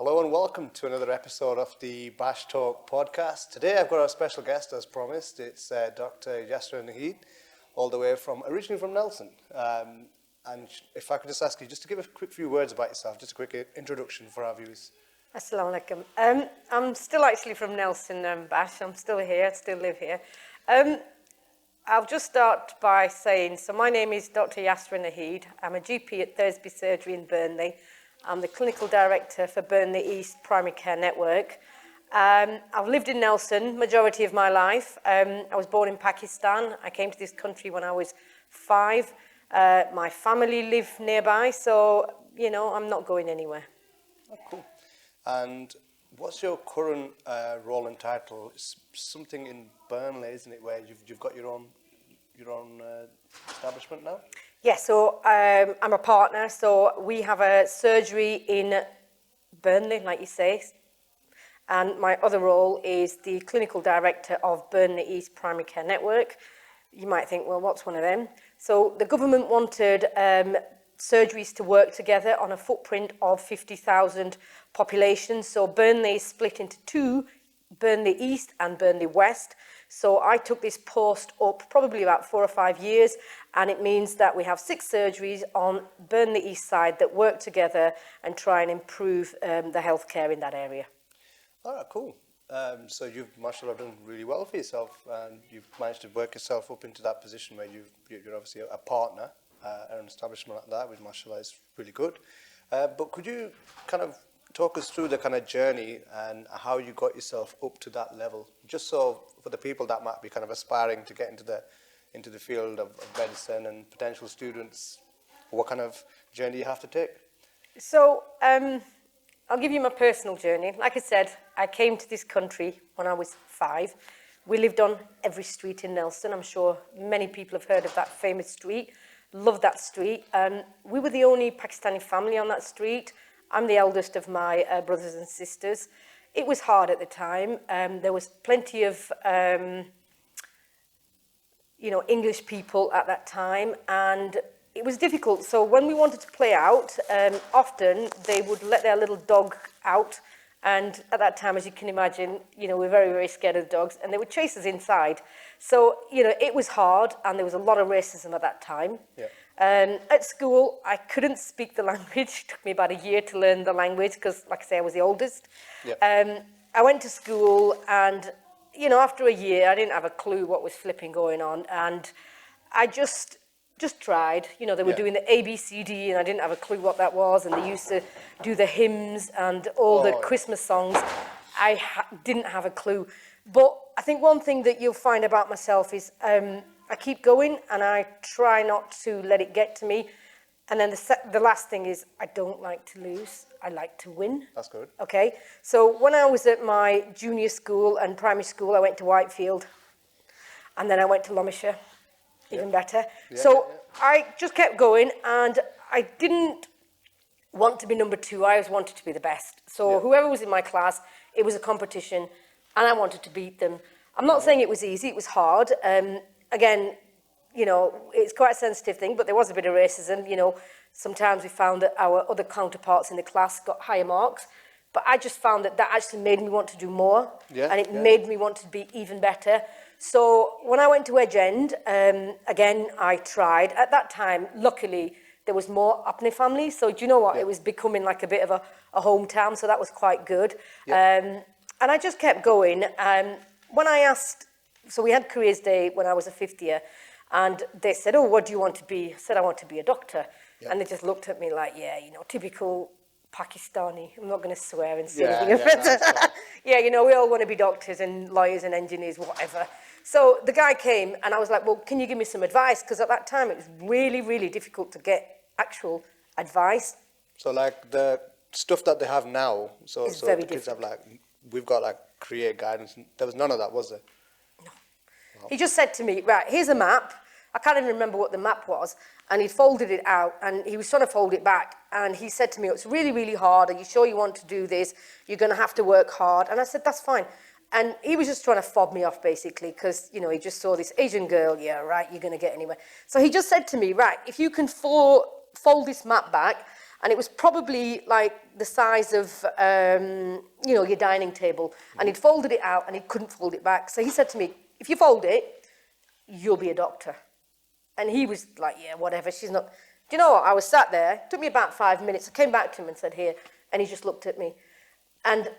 Hello and welcome to another episode of the BashTalk podcast. Today I've got a special guest as promised. It's Dr. Yasara and Naheed, all the way originally from Nelson. And if I could just ask you just to give a quick few words about yourself, just a quick introduction for our viewers. Assalamu alaikum. I'm still actually from Nelson, Bash. I'm still here, I still live here. I'll just start by saying, so my name is Dr. Yasara Naheed. I'm a GP at Thursby Surgery in Burnley. I'm the clinical director for Burnley East Primary Care Network. I've lived in Nelson majority of my life. I was born in Pakistan. I came to this country when I was 5. My family live nearby, so, you know, I'm not going anywhere. Oh, cool. And what's your current role and title? It's something in Burnley, isn't it, where you've got your own establishment now? Yeah, so I'm a partner, so we have a surgery in Burnley, like you say, and my other role is the clinical director of Burnley East Primary Care Network. You might think, well, what's one of them? So the government wanted surgeries to work together on a footprint of 50,000 population. So Burnley is split into 2, Burnley East and Burnley West. So I took this post up probably about 4 or 5 years, and it means that we have 6 surgeries on Burnley East side that work together and try and improve the healthcare in that area. All right, cool. So you've, mashallah, done really well for yourself, and you've managed to work yourself up into that position where you're obviously a partner at an establishment like that, which mashallah is really good. But could you kind of talk us through the kind of journey and how you got yourself up to that level, just so for the people that might be kind of aspiring to get into the field of medicine and potential students, what kind of journey you have to take? So I'll give you my personal journey. Like I said, I came to this country when I was 5. We lived on every street in Nelson. I'm sure many people have heard of that famous street. Loved that street. We were the only Pakistani family on that street. I'm the eldest of my brothers and sisters. It was hard at the time. There was plenty of, English people at that time, and it was difficult. So when we wanted to play out, often they would let their little dog out. And at that time, as you can imagine, we're very, very scared of dogs, and they would chase us inside. So, it was hard, and there was a lot of racism at that time. Yeah. At school, I couldn't speak the language. It took me about a year to learn the language because, like I say, I was the oldest. Yeah. I went to school and, after a year, I didn't have a clue what was flipping going on. And I just tried. They were doing the ABCD and I didn't have a clue what that was. And they used to do the hymns and all the Christmas songs. I didn't have a clue. But I think one thing that you'll find about myself is I keep going and I try not to let it get to me. And then the last thing is I don't like to lose. I like to win. That's good. Okay. So when I was at my junior school and primary school, I went to Whitefield. And then I went to Loamshire. Even better. Yeah, so I just kept going and I didn't want to be number 2. I always wanted to be the best. So whoever was in my class, it was a competition and I wanted to beat them. I'm not saying it was easy. It was hard. Again, it's quite a sensitive thing, but there was a bit of racism. Sometimes we found that our other counterparts in the class got higher marks, but I just found that actually made me want to do more, and it made me want to be even better. So when I went to Edge End, again, I tried. At that time, luckily, there was more Upney families, so do you know what? It was becoming like a bit of a hometown, so that was quite good. And I just kept going. When I asked, so we had careers day when I was a 5th year, and they said, oh, what do you want to be? I said, I want to be a doctor. And they just looked at me like, typical Pakistani. I'm not going to swear and say anything. We all want to be doctors and lawyers and engineers, whatever. So the guy came and I was like, well, can you give me some advice? Because at that time it was really, really difficult to get actual advice. So like the stuff that they have now, so the kids have we've got career guidance. There was none of that, was there? No. Wow. He just said to me, right, here's a map. I can't even remember what the map was. And he folded it out and he was trying to fold it back. And he said to me, it's really, really hard. Are you sure you want to do this? You're going to have to work hard. And I said, that's fine. And he was just trying to fob me off, basically, because, he just saw this Asian girl. Yeah, right, you're going to get anywhere. So he just said to me, right, if you can fold this map back and it was probably like the size of, you know, your dining table. And he'd folded it out and he couldn't fold it back. So he said to me, if you fold it, you'll be a doctor. And he was like, yeah, whatever, she's not. Do you know what? I was sat there, it took me about 5 minutes. I came back to him and said, here, and he just looked at me. And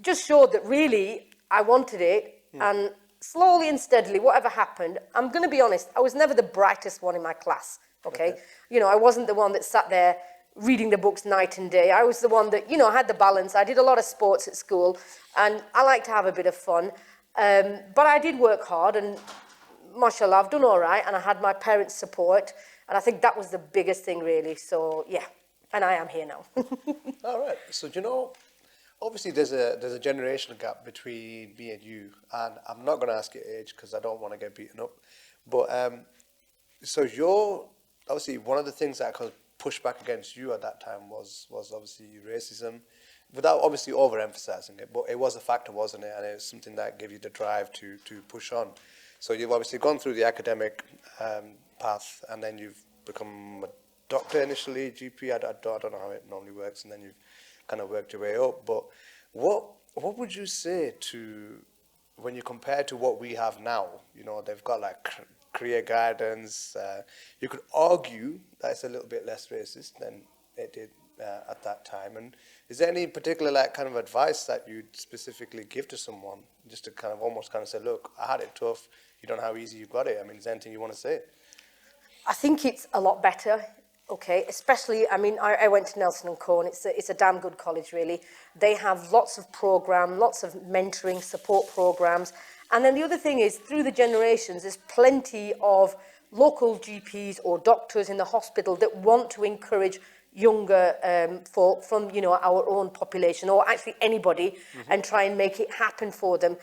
just showed that really I wanted it, and slowly and steadily, whatever happened, I'm going to be honest, I was never the brightest one in my class, okay? You know, I wasn't the one that sat there reading the books night and day. I was the one that, you know, had the balance. I did a lot of sports at school, and I like to have a bit of fun. But I did work hard, and mashallah, I've done all right, and I had my parents' support, and I think that was the biggest thing, really. So, yeah, and I am here now. All right. So, do you know, obviously there's a generational gap between me and you, and I'm not going to ask your age because I don't want to get beaten up. But so you're obviously one of the things that caused pushback against you at that time was obviously racism, without obviously overemphasizing it. But it was a factor, wasn't it? And it was something that gave you the drive to push on. So you've obviously gone through the academic path, and then you've become a doctor initially, GP. I don't know how it normally works, and then you've kind of worked your way up. But what would you say to when you compare to what we have now? You know, they've got like career guidance. You could argue that it's a little bit less racist than it did at that time. And is there any particular like kind of advice that you'd specifically give to someone, just to kind of almost kind of say, look, I had it tough. You don't know how easy you got it. I mean, is there anything you want to say? I think it's a lot better. Okay, especially, I mean, I went to Nelson & Co, and it's a damn good college, really. They have lots of programs, lots of mentoring, support programs. And then the other thing is, through the generations, there's plenty of local GPs or doctors in the hospital that want to encourage younger folk from, you know, our own population, or actually anybody, and try and make it happen for them.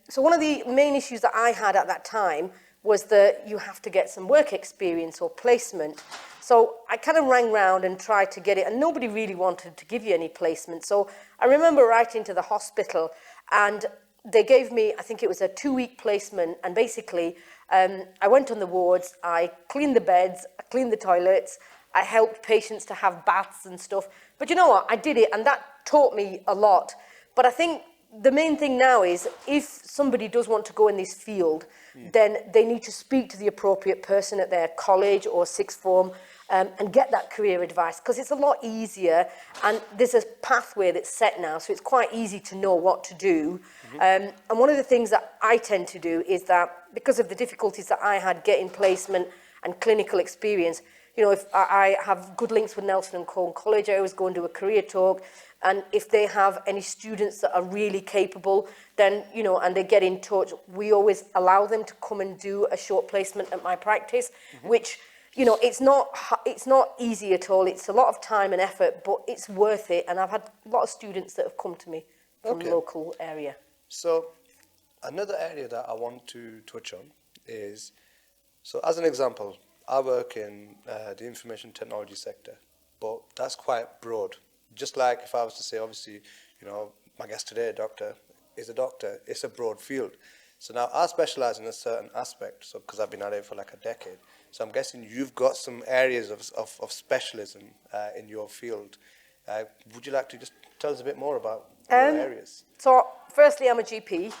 So one of the main issues that I had at that time was that you have to get some work experience or placement. So I kind of rang round and tried to get it, and nobody really wanted to give you any placement. So I remember writing to the hospital, and they gave me, I think it was a 2-week placement, and basically I went on the wards, I cleaned the beds, I cleaned the toilets, I helped patients to have baths and stuff. But you know what, I did it, and that taught me a lot. But I think the main thing now is, if somebody does want to go in this field, then they need to speak to the appropriate person at their college or sixth form, and get that career advice, because it's a lot easier, and there's a pathway that's set now, so it's quite easy to know what to do. And one of the things that I tend to do is that, because of the difficulties that I had getting placement and clinical experience, you know, if I have good links with Nelson & Co College, I always go and do a career talk. And if they have any students that are really capable, then, you know, and they get in touch, we always allow them to come and do a short placement at my practice, which, you know, it's not easy at all. It's a lot of time and effort, but it's worth it. And I've had a lot of students that have come to me from the local area. So another area that I want to touch on is, so as an example, I work in the information technology sector, but that's quite broad. Just like if I was to say, obviously, you know, my guest today, doctor, is a doctor. It's a broad field. So now I specialize in a certain aspect, so because I've been at it for like a decade. So I'm guessing you've got some areas of specialism in your field. Would you like to just tell us a bit more about your areas? So firstly, I'm a GP.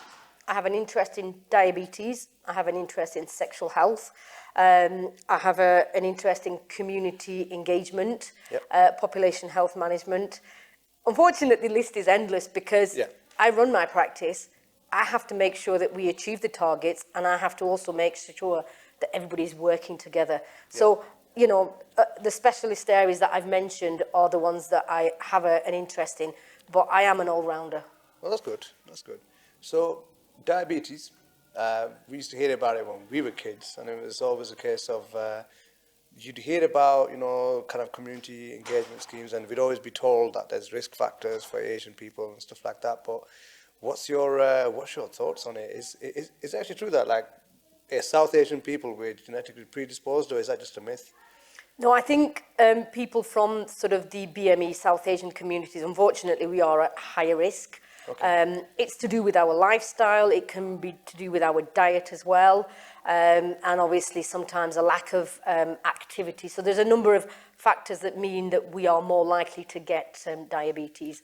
I have an interest in diabetes. I have an interest in sexual health. I have an interest in community engagement, population health management. Unfortunately, the list is endless, because I run my practice. I have to make sure that we achieve the targets, and I have to also make sure that everybody's working together. So, you know, the specialist areas that I've mentioned are the ones that I have an interest in, but I am an all-rounder. Well, that's good. That's good. So diabetes, we used to hear about it when we were kids, and it was always a case of you'd hear about, you know, kind of community engagement schemes, and we'd always be told that there's risk factors for Asian people and stuff like that. But what's your thoughts on it? Is it actually true that, like, South Asian people were genetically predisposed, or is that just a myth? No, I think people from sort of the BME South Asian communities, unfortunately, we are at higher risk. It's to do with our lifestyle. It can be to do with our diet as well. And obviously sometimes a lack of activity. So there's a number of factors that mean that we are more likely to get diabetes.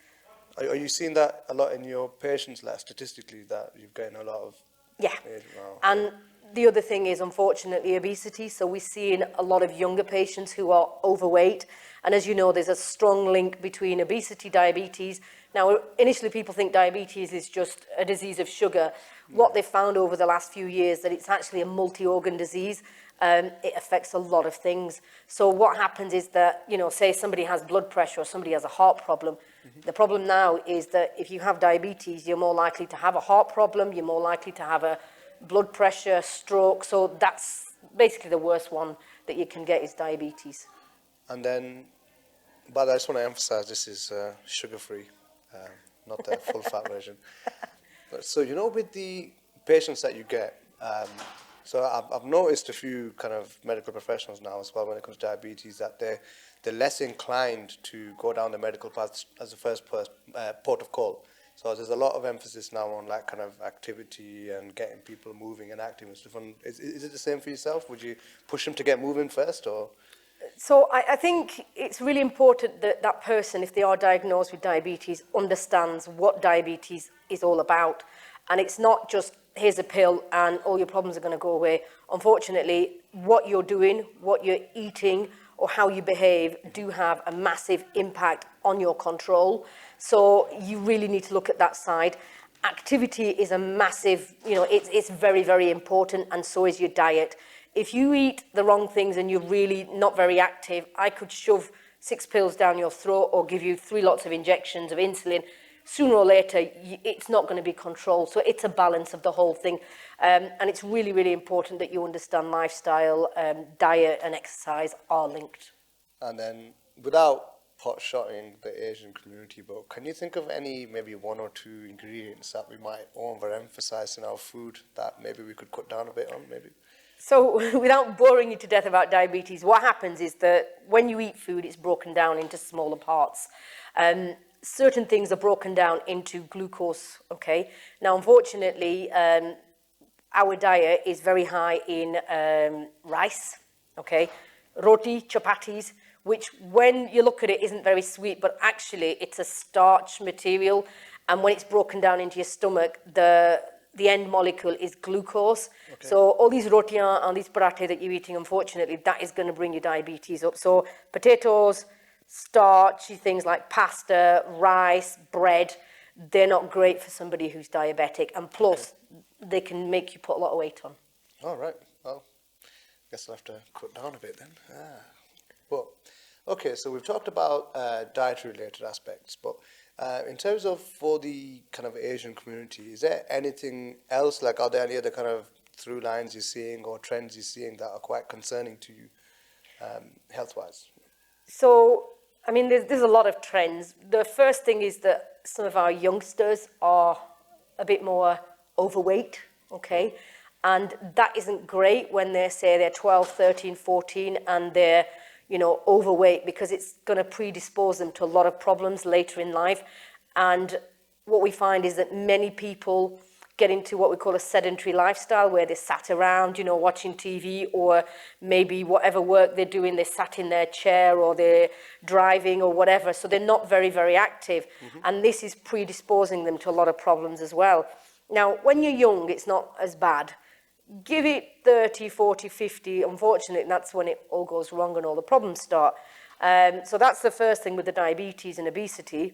Are you seeing that a lot in your patients, like statistically, that you're getting a lot of? Yeah. Wow. And the other thing is, unfortunately, obesity. So we're seeing a lot of younger patients who are overweight. And as you know, there's a strong link between obesity, diabetes. Now, initially, people think diabetes is just a disease of sugar. What they've found over the last few years, that it's actually a multi-organ disease. It affects a lot of things. So what happens is that, you know, say somebody has blood pressure or somebody has a heart problem. The problem now is that if you have diabetes, you're more likely to have a heart problem, you're more likely to have a blood pressure, stroke. So that's basically the worst one that you can get is diabetes. And then, but I just want to emphasize this is sugar-free, not the full-fat version. So, you know, with the patients that you get, so I've noticed a few kind of medical professionals now as well when it comes to diabetes that they're less inclined to go down the medical path as the first port of call. So there's a lot of emphasis now on like kind of activity and getting people moving and active and stuff. And is it the same for yourself? Would you push them to get moving first, or? So I think it's really important that that person, if they are diagnosed with diabetes, understands what diabetes is all about. And it's not just, here's a pill and all your problems are going to go away. Unfortunately, what you're doing, what you're eating, or how you behave do have a massive impact on your control. So you really need to look at that side. Activity is a massive, you know, it's very, very important, and so is your diet. If you eat the wrong things and you're really not very active, I could shove 6 pills down your throat or give you 3 lots of injections of insulin. Sooner or later, it's not going to be controlled. So it's a balance of the whole thing. And it's really, really important that you understand lifestyle, diet and exercise are linked. And then, without pot-shotting the Asian community, but can you think of any, maybe 1 or 2 ingredients that we might overemphasize in our food that maybe we could cut down a bit on, maybe? So without boring you to death about diabetes, what happens is that when you eat food, it's broken down into smaller parts. Certain things are broken down into glucose, okay? Now, unfortunately, our diet is very high in rice, okay? Roti, chapatis, which when you look at it isn't very sweet, but actually it's a starch material. And when it's broken down into your stomach, the end molecule is glucose. Okay. So all these roti and these parathe that you're eating, unfortunately, that is going to bring your diabetes up. So potatoes, starchy things like pasta, rice, bread, they're not great for somebody who's diabetic. And plus, they can make you put a lot of weight on. All right. Well, I guess I'll have to cut down a bit then. But, okay, so we've talked about dietary-related aspects, but in terms of for the kind of Asian community, is there anything else? Like, are there any other kind of through lines you're seeing or trends you're seeing that are quite concerning to you health-wise? So, I mean, there's a lot of trends. The first thing is that some of our youngsters are a bit more overweight, okay? And that isn't great when they say they're 12, 13, 14 and they're, you know, overweight, because it's going to predispose them to a lot of problems later in life. And what we find is that many people get into what we call a sedentary lifestyle, where they sat around, you know, watching TV, or maybe whatever work they're doing, they sat in their chair or they're driving or whatever. So they're not very, very active. Mm-hmm. And this is predisposing them to a lot of problems as well. Now, when you're young, it's not as bad. Give it 30, 40, 50, unfortunately, that's when it all goes wrong and all the problems start. So that's the first thing with the diabetes and obesity.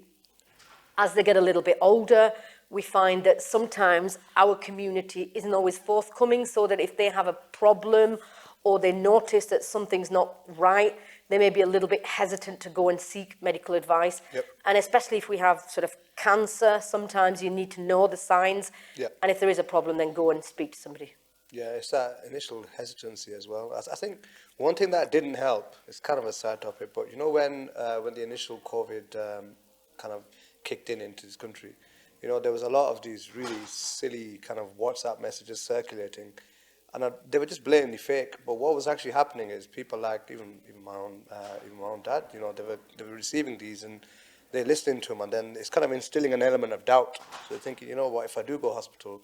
As they get a little bit older, we find that sometimes our community isn't always forthcoming, so that if they have a problem or they notice that something's not right, they may be a little bit hesitant to go and seek medical advice. Yep. And especially if we have sort of cancer, sometimes you need to know the signs. Yep. And if there is a problem, then go and speak to somebody. Yeah, it's that initial hesitancy as well. I think one thing that didn't help, it's kind of a side topic, but you know when the initial COVID kind of kicked into this country, you know, there was a lot of these really silly kind of WhatsApp messages circulating, and they were just blatantly fake. But what was actually happening is people like even my own dad, you know, they were receiving these and they're listening to them, and then it's kind of instilling an element of doubt. So they're thinking, you know what, if I do go to hospital,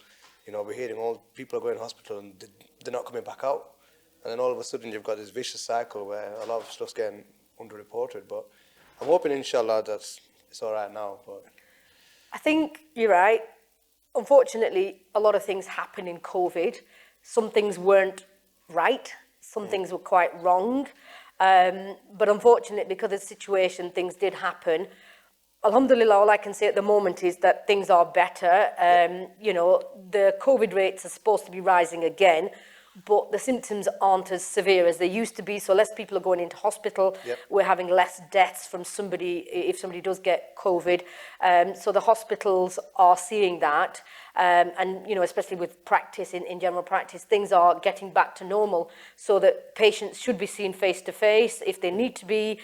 you know, we're hearing all people are going to hospital and they're not coming back out. And then all of a sudden you've got this vicious cycle where a lot of stuff's getting underreported. But I'm hoping, inshallah, that it's all right now. But I think you're right. Unfortunately, a lot of things happened in COVID. Some things weren't right. Some things were quite wrong. But unfortunately, because of the situation, things did happen. Alhamdulillah, all I can say at the moment is that things are better. You know, the COVID rates are supposed to be rising again, but the symptoms aren't as severe as they used to be. So less people are going into hospital. Yep. We're having less deaths from somebody if somebody does get COVID. So the hospitals are seeing that. And, you know, especially with practice, in general practice, things are getting back to normal so that patients should be seen face to face if they need to be.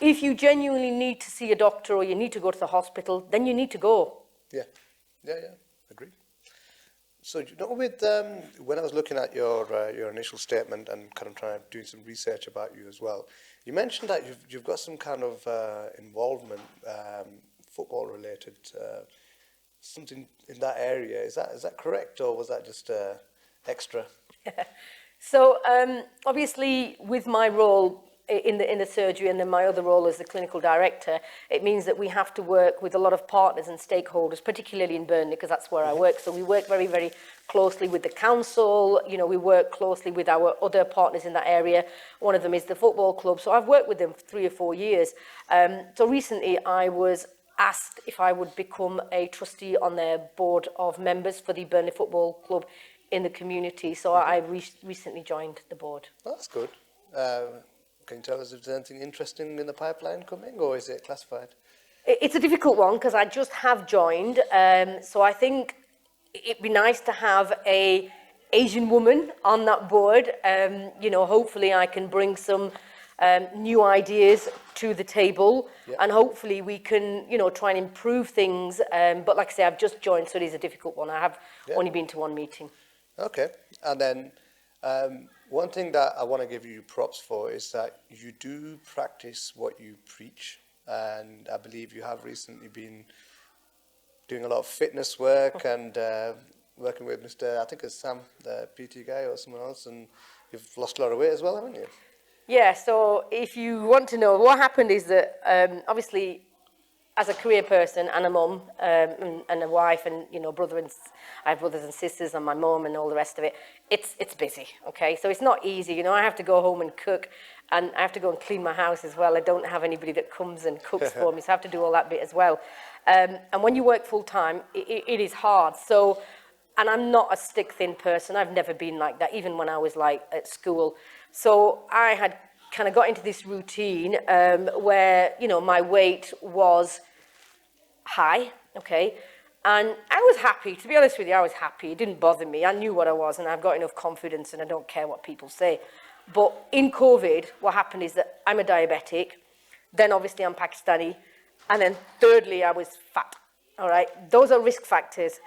If you genuinely need to see a doctor or you need to go to the hospital, then you need to go. yeah, agreed. So, you know, with when I was looking at your initial statement and kind of trying to do some research about you as well, you mentioned that you've got some kind of involvement, football related, something in that area. Is that correct, or was that just extra? So obviously, with my role in the surgery and then my other role as the clinical director, it means that we have to work with a lot of partners and stakeholders, particularly in Burnley, because that's where I work. So we work very, very closely with the council. You know, we work closely with our other partners in that area. One of them is the football club. So I've worked with them for 3 or 4 years. So recently I was asked if I would become a trustee on their board of members for the Burnley Football Club in the community. So I recently joined the board. That's good. Can you tell us if there's anything interesting in the pipeline coming, or is it classified? It's a difficult one because I just have joined. So I think it'd be nice to have a Asian woman on that board. You know, hopefully I can bring some new ideas to the table, and hopefully we can, you know, try and improve things. But like I say, I've just joined, so it is a difficult one. I have only been to one meeting. Okay, and then one thing that I want to give you props for is that you do practice what you preach, and I believe you have recently been doing a lot of fitness work and working with Mr. I think it's Sam, the PT guy, or someone else, and you've lost a lot of weight as well, haven't you? Yeah, so if you want to know, what happened is that obviously as a career person and a mum and a wife and, you know, I have brothers and sisters and my mum and all the rest of it, it's busy, okay? So it's not easy, you know, I have to go home and cook, and I have to go and clean my house as well. I don't have anybody that comes and cooks for me, so I have to do all that bit as well. And when you work full time, it is hard. So, and I'm not a stick thin person. I've never been like that, even when I was like at school. So I had kind of got into this routine where, you know, my weight was high, okay? And I was happy, to be honest with you, I was happy. It didn't bother me. I knew what I was, and I've got enough confidence, and I don't care what people say. But in COVID, what happened is that I'm a diabetic, then obviously I'm Pakistani, and then thirdly, I was fat, all right? Those are risk factors.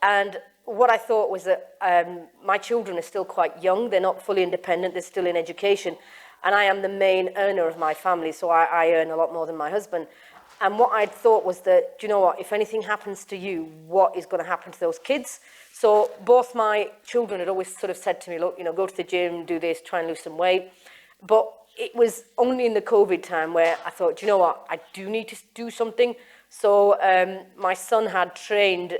And what I thought was that my children are still quite young. They're not fully independent. They're still in education. And I am the main earner of my family, so I earn a lot more than my husband. And what I'd thought was that, do you know what, if anything happens to you, what is going to happen to those kids? So both my children had always sort of said to me, look, you know, go to the gym, do this, try and lose some weight. But it was only in the COVID time where I thought, do you know what, I do need to do something. So my son had trained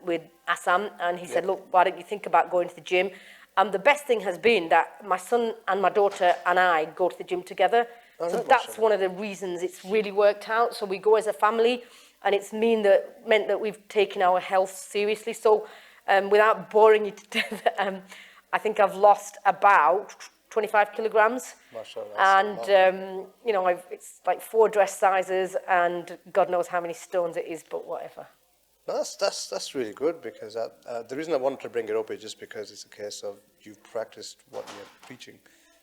with Assam, and he said, look, why don't you think about going to the gym? And the best thing has been that my son and my daughter and I go to the gym together. So that's one of the reasons it's really worked out. So we go as a family, and it's meant that we've taken our health seriously. So without boring you to death, I think I've lost about 25 kilograms. And, you know, it's like 4 dress sizes, and God knows how many stones it is, but whatever. No, that's really good, because the reason I wanted to bring it up is just because it's a case of you've practiced what you're preaching.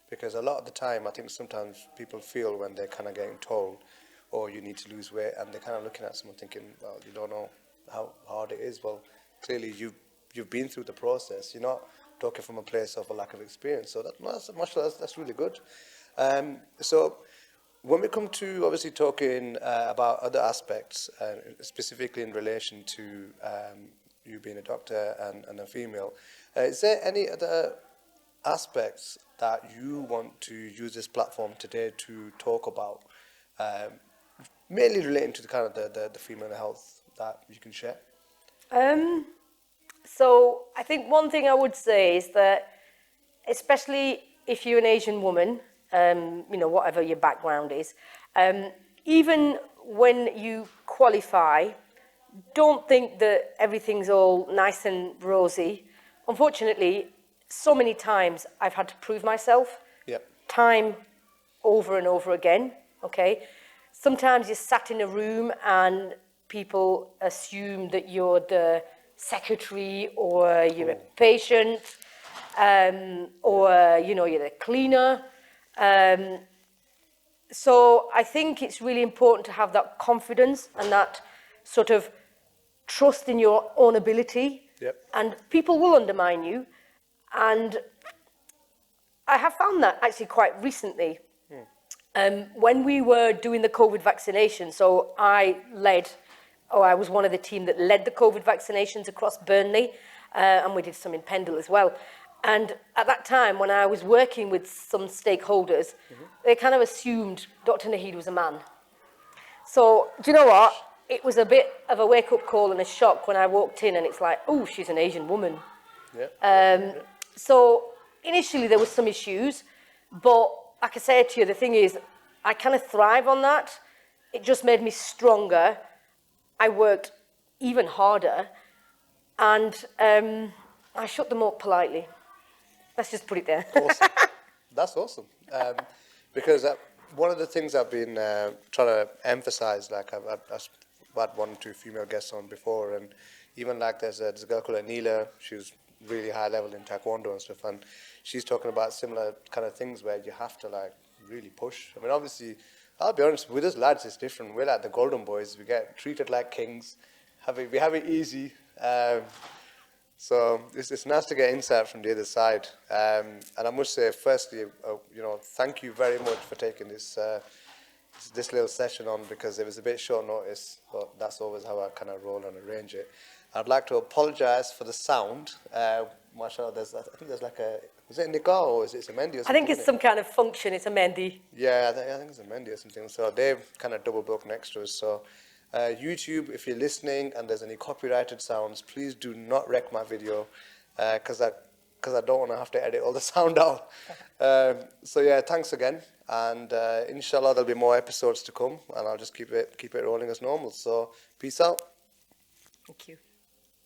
Because a lot of the time, I think sometimes people feel when they're kind of getting told, oh, you need to lose weight, and they're kind of looking at someone thinking, well, you don't know how hard it is. Well, clearly you've been through the process. You're not talking from a place of a lack of experience. So that's really good. So when we come to obviously talking about other aspects, specifically in relation to you being a doctor and a female, is there any other aspects that you want to use this platform today to talk about, mainly relating to the kind of the female health that you can share? So I think one thing I would say is that, especially if you're an Asian woman, whatever your background is, even when you qualify, don't think that everything's all nice and rosy. Unfortunately, so many times I've had to prove myself, Yep. time over and over again, okay? Sometimes you're sat in a room and people assume that you're the secretary or you're a patient, or, you're the cleaner. So I think it's really important to have that confidence and that sort of trust in your own ability. Yep. And people will undermine you. And I have found that actually quite recently. When we were doing the COVID vaccination, so I was one of the team that led the COVID vaccinations across Burnley, and we did some in Pendle as well. And at that time, when I was working with some stakeholders, they kind of assumed Dr. Naheed was a man. So, do you know what? It was a bit of a wake-up call and a shock when I walked in and it's like, oh, she's an Asian woman. Yep. So initially there was some issues, but like I said to you, the thing is, I kind of thrive on that. It just made me stronger. I worked even harder, and I shut them up politely. Let's just put it there. Awesome. That's awesome. Because one of the things I've been trying to emphasize, like I've had 1 or 2 female guests on before, and even like there's a girl called Anila, she was really high level in taekwondo and stuff, and she's talking about similar kind of things where you have to like really push. I mean, obviously, I'll be honest, with us lads it's different. We're like the golden boys. We get treated like kings. We have it easy. So it's nice to get insight from the other side. And I must say, firstly, thank you very much for taking this little session on, because it was a bit short notice, but that's always how I kind of roll and arrange it. I'd like to apologise for the sound. Mashallah, I think there's like is it a nikah or is it a mendi or something? I think it's some kind of function, it's a mendi. Yeah, I think it's a mendi or something. So they've kind of double booked next to us. So YouTube, if you're listening and there's any copyrighted sounds, please do not wreck my video, because I don't want to have to edit all the sound out. So yeah, thanks again, and inshallah there'll be more episodes to come, and I'll just keep it rolling as normal. So peace out. Thank you.